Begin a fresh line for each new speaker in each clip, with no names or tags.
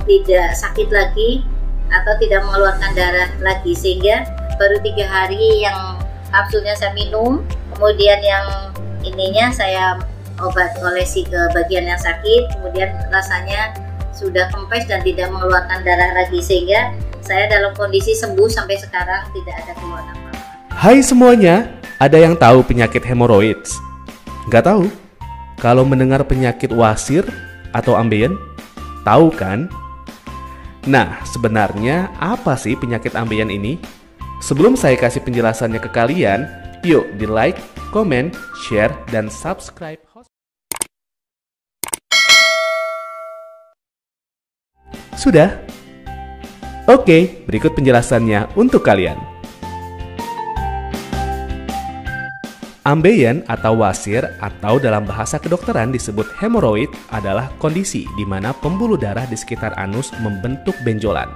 tidak sakit lagi atau tidak mengeluarkan darah lagi, sehingga baru 3 hari yang kapsulnya saya minum, kemudian yang ininya saya olesi ke bagian yang sakit, kemudian rasanya sudah kempes dan tidak mengeluarkan darah lagi, sehingga saya dalam kondisi sembuh sampai sekarang, tidak ada keluhan apa-apa.
Hai semuanya, ada yang tahu penyakit hemoroids? Nggak tahu? Kalau mendengar penyakit wasir atau ambeien, tahu kan? Nah, sebenarnya apa sih penyakit ambeien ini? Sebelum saya kasih penjelasannya ke kalian, yuk di like, komen, share, dan subscribe. Sudah? Oke, berikut penjelasannya untuk kalian. Ambeien atau wasir atau dalam bahasa kedokteran disebut hemoroid adalah kondisi di mana pembuluh darah di sekitar anus membentuk benjolan.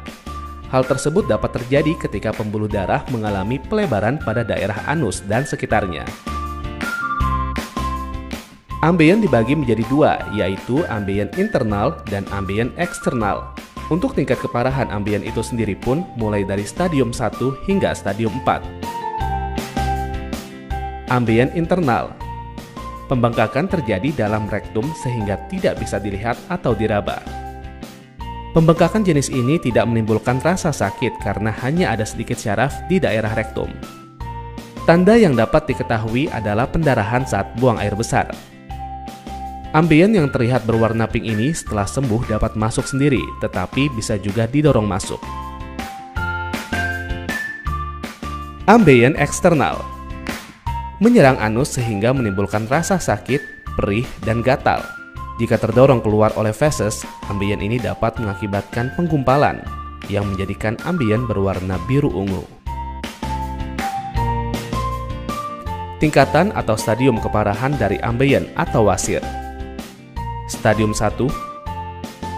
Hal tersebut dapat terjadi ketika pembuluh darah mengalami pelebaran pada daerah anus dan sekitarnya. Ambeien dibagi menjadi 2, yaitu ambeien internal dan ambeien eksternal. Untuk tingkat keparahan ambeien itu sendiri pun mulai dari stadium 1 hingga stadium 4. Ambeien internal. Pembengkakan terjadi dalam rektum sehingga tidak bisa dilihat atau diraba. Pembengkakan jenis ini tidak menimbulkan rasa sakit karena hanya ada sedikit syaraf di daerah rektum. Tanda yang dapat diketahui adalah pendarahan saat buang air besar. Ambeien yang terlihat berwarna pink ini setelah sembuh dapat masuk sendiri, tetapi bisa juga didorong masuk. Ambeien eksternal. Menyerang anus sehingga menimbulkan rasa sakit, perih, dan gatal. Jika terdorong keluar oleh feses, ambeien ini dapat mengakibatkan penggumpalan yang menjadikan ambeien berwarna biru ungu. Tingkatan atau stadium keparahan dari ambeien atau wasir. Stadium 1,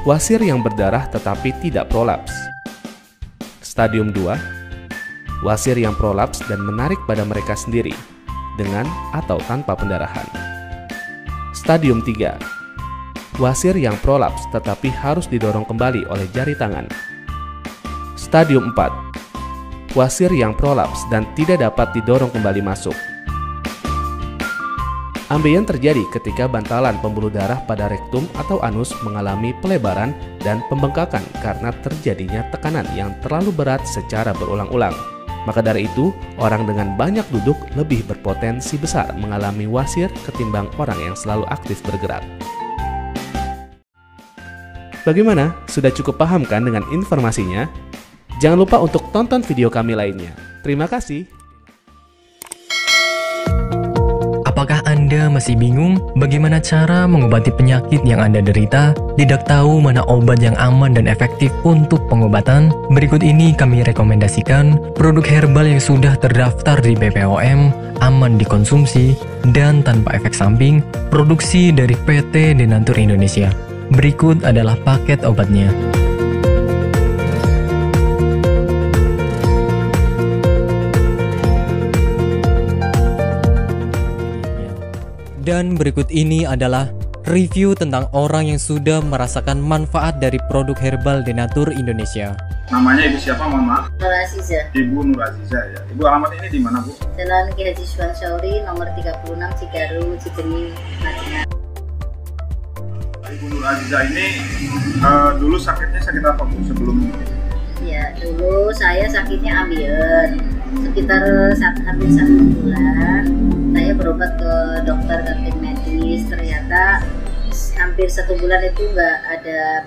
wasir yang berdarah tetapi tidak prolaps. Stadium 2, wasir yang prolaps dan menarik pada mereka sendiri, dengan atau tanpa pendarahan. Stadium 3, wasir yang prolaps tetapi harus didorong kembali oleh jari tangan. Stadium 4, wasir yang prolaps dan tidak dapat didorong kembali masuk. Ambeien terjadi ketika bantalan pembuluh darah pada rektum atau anus mengalami pelebaran dan pembengkakan karena terjadinya tekanan yang terlalu berat secara berulang-ulang. Maka dari itu, orang dengan banyak duduk lebih berpotensi besar mengalami wasir ketimbang orang yang selalu aktif bergerak. Bagaimana? Sudah cukup paham kan dengan informasinya? Jangan lupa untuk tonton video kami lainnya. Terima kasih.
Apakah Anda masih bingung bagaimana cara mengobati penyakit yang Anda derita? Tidak tahu mana obat yang aman dan efektif untuk pengobatan? Berikut ini kami rekomendasikan produk herbal yang sudah terdaftar di BPOM, aman dikonsumsi, dan tanpa efek samping, produksi dari PT Denatur Indonesia. Berikut adalah paket obatnya. Dan berikut ini adalah review tentang orang yang sudah merasakan manfaat dari produk herbal Denatur Indonesia.
Namanya Ibu siapa, mohon maaf?
Nur Aziza.
Ibu Nur Aziza ya. Ibu alamat ini di mana, Bu?
Jalan Ki Haji Suwan Syauri nomor 36 Cigaru, Cibening, Madinah.
Ibu Nur Aziza ini dulu sakitnya sakit apa, Bu, sebelum ini?
Ya, dulu saya sakitnya ambeien. Sekitar hampir 1 bulan saya berobat ke dokter, ke tim medis, ternyata hampir 1 bulan itu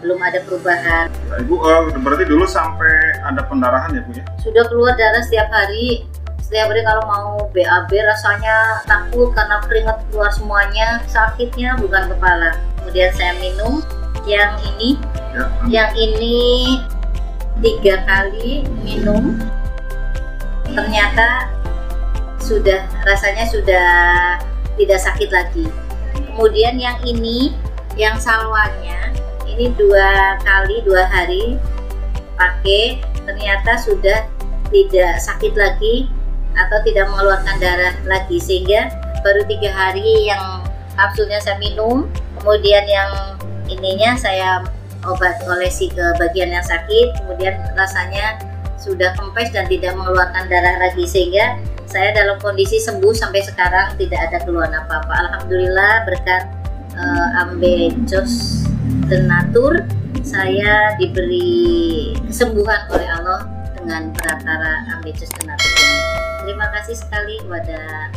belum ada perubahan.
Nah, Ibu berarti dulu sampai ada pendarahan ya, Bu ya?
Sudah keluar darah setiap hari kalau mau BAB rasanya takut karena keringat keluar semuanya, sakitnya bukan kepala. Kemudian saya minum yang ini, yang ini 3 kali minum, ternyata rasanya sudah tidak sakit lagi. Kemudian yang ini, yang salwanya, ini 2 kali 2 hari pakai, ternyata sudah tidak sakit lagi atau tidak mengeluarkan darah lagi, sehingga baru 3 hari yang kapsulnya saya minum, kemudian yang ininya saya obat olesi ke bagian yang sakit, kemudian rasanya sudah kempes dan tidak mengeluarkan darah lagi, sehingga saya dalam kondisi sembuh sampai sekarang, tidak ada keluhan apa-apa. Alhamdulillah berkat Ambejos Tenatur saya diberi kesembuhan oleh Allah dengan perantara Ambejos Tenatur ini. Terima kasih sekali kepada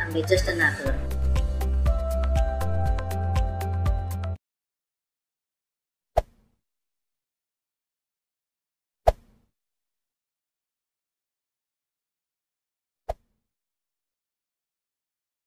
Ambejos Tenatur.